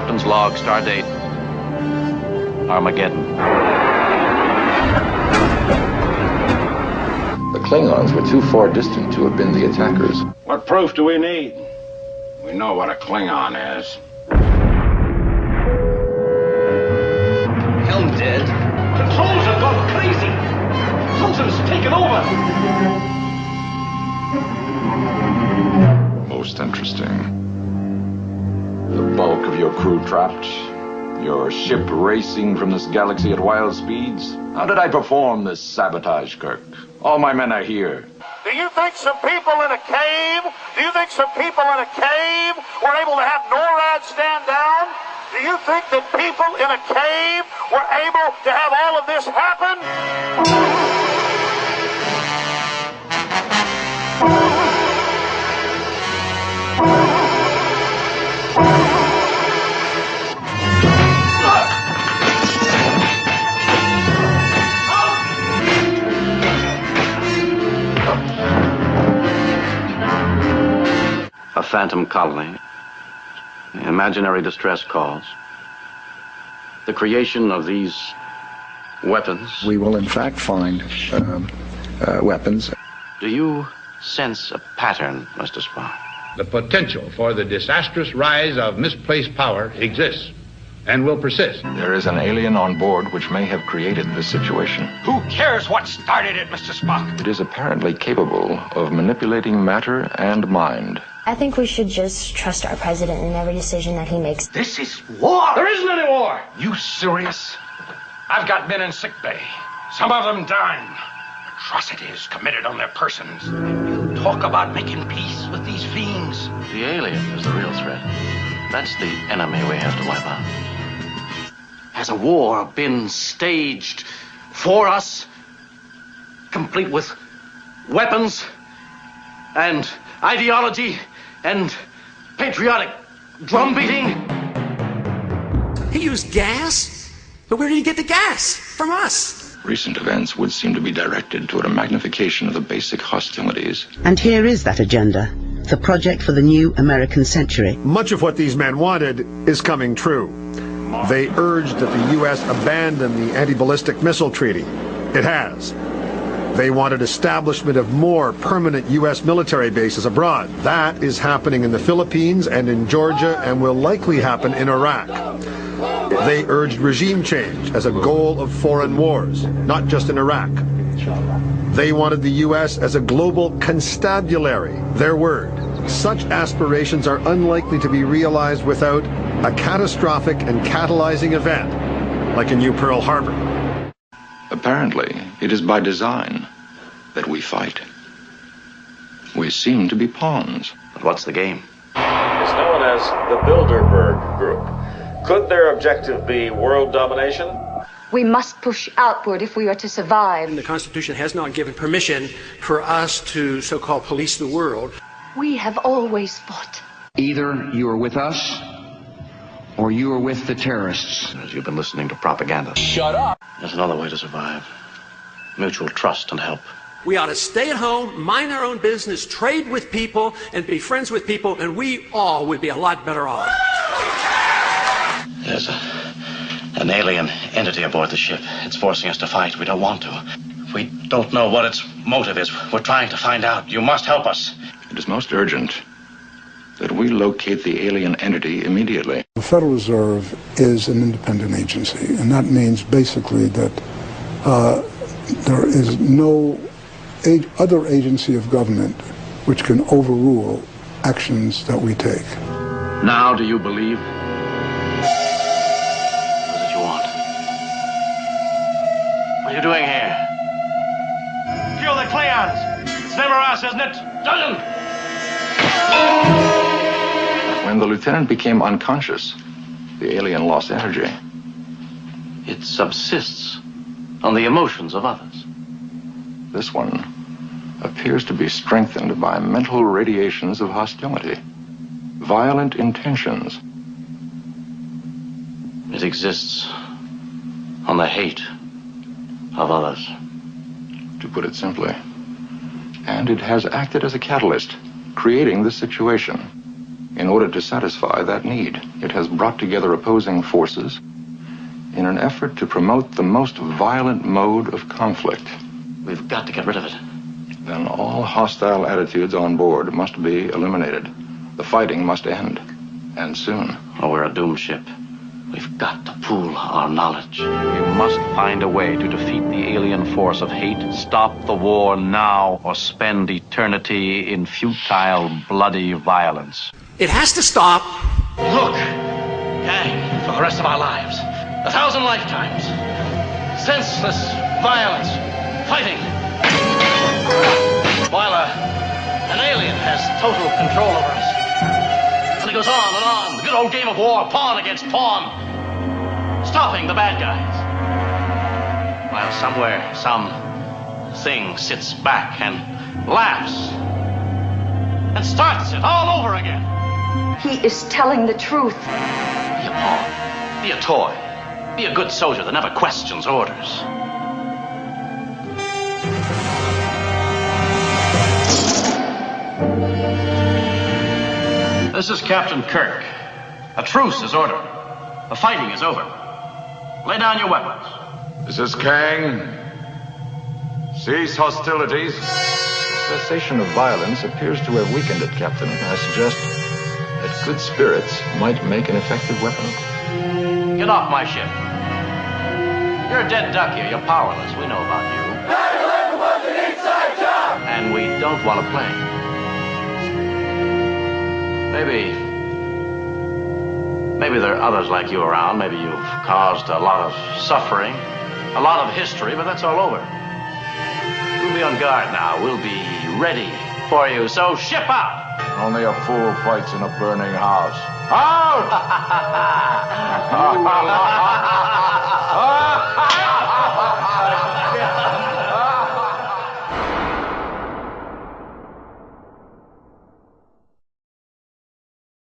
Captain's log, stardate Armageddon. The Klingons were too far distant to have been the attackers. What proof do we need? We know what a Klingon is. Helm dead. Controls have gone crazy. Something's taken over. Most interesting. The bulk of your crew trapped. Your ship racing from this galaxy at wild speeds. How did I perform this sabotage, Kirk? All my men are here. Do you think some people in a cave were able to have NORAD stand down? Do you think that people in a cave were able to have all of this happen? A phantom colony, imaginary distress calls, the creation of these weapons. We will in fact find weapons. Do you sense a pattern, Mr. Spock? The potential for the disastrous rise of misplaced power exists and will persist. There is an alien on board which may have created this situation. Who cares what started it, Mr. Spock? It is apparently capable of manipulating matter and mind. I think we should just trust our president in every decision that he makes. This is war. There isn't any war. You serious? I've got men in sick bay. Some of them dying. Atrocities committed on their persons. You talk about making peace with these fiends. The alien is the real threat. That's the enemy we have to wipe out. Has a war been staged for us, complete with weapons and ideology and patriotic drumbeating? He used gas? But where did he get the gas? From us. Recent events would seem to be directed toward a magnification of the basic hostilities. And here is that agenda, the project for the new American century. Much of what these men wanted is coming true. They urged that the U.S. abandon the anti-ballistic missile treaty. It has. They wanted establishment of more permanent U.S. military bases abroad. That is happening in the Philippines and in Georgia and will likely happen in Iraq. They urged regime change as a goal of foreign wars, not just in Iraq. They wanted the U.S. as a global constabulary, their word. Such aspirations are unlikely to be realized without a catastrophic and catalyzing event, like a new Pearl Harbor. Apparently, it is by design that we fight. We seem to be pawns. But what's the game? It's known as the Bilderberg Group. Could their objective be world domination? We must push outward if we are to survive. The Constitution has not given permission for us to so-called police the world. We have always fought. Either you are with us or you are with the terrorists. As you've been listening to propaganda. Shut up. There's another way to survive. Mutual trust and help. We ought to stay at home, mind our own business, trade with people, and be friends with people, and we all would be a lot better off. There's an alien entity aboard the ship. It's forcing us to fight. We don't want to. We don't know what its motive is. We're trying to find out. You must help us. It is most urgent that we locate the alien entity immediately. The Federal Reserve is an independent agency, and that means basically that there is no other agency of government which can overrule actions that we take. Now do you believe? What is it you want? What are you doing here? Kill the Klingons. It's never us, isn't it? Doesn't. When the lieutenant became unconscious, the alien lost energy. It subsists on the emotions of others. This one appears to be strengthened by mental radiations of hostility, violent intentions. It exists on the hate of others. To put it simply. And it has acted as a catalyst, creating this situation. in order to satisfy that need. It has brought together opposing forces in an effort to promote the most violent mode of conflict. We've got to get rid of it. Then all hostile attitudes on board must be eliminated. The fighting must end, and soon. Oh, we're a doomed ship. We've got to pool our knowledge. We must find a way to defeat the alien force of hate, stop the war now, or spend eternity in futile, bloody violence. It has to stop. Look, gang, for the rest of our lives, 1,000 lifetimes, senseless violence, fighting, while an alien has total control over us. And it goes on and on, the good old game of war, pawn against pawn, stopping the bad guys. While somewhere, some thing sits back and laughs and starts it all over again. He is telling the truth. Be a pawn, be a toy, be a good soldier that never questions orders. This is Captain Kirk. A truce is ordered. The fighting is over. Lay down your weapons. This is Kang. Cease hostilities. Cessation of violence appears to have weakened it, Captain. I suggest that good spirits might make an effective weapon. Get off my ship. You're a dead duck here. You're powerless. We know about you. 9/11 was an inside job! And we don't want to play. Maybe there are others like you around. Maybe you've caused a lot of suffering, a lot of history, but that's all over. We'll be on guard now. We'll be ready for you. So ship out. Only a fool fights in a burning house. Out!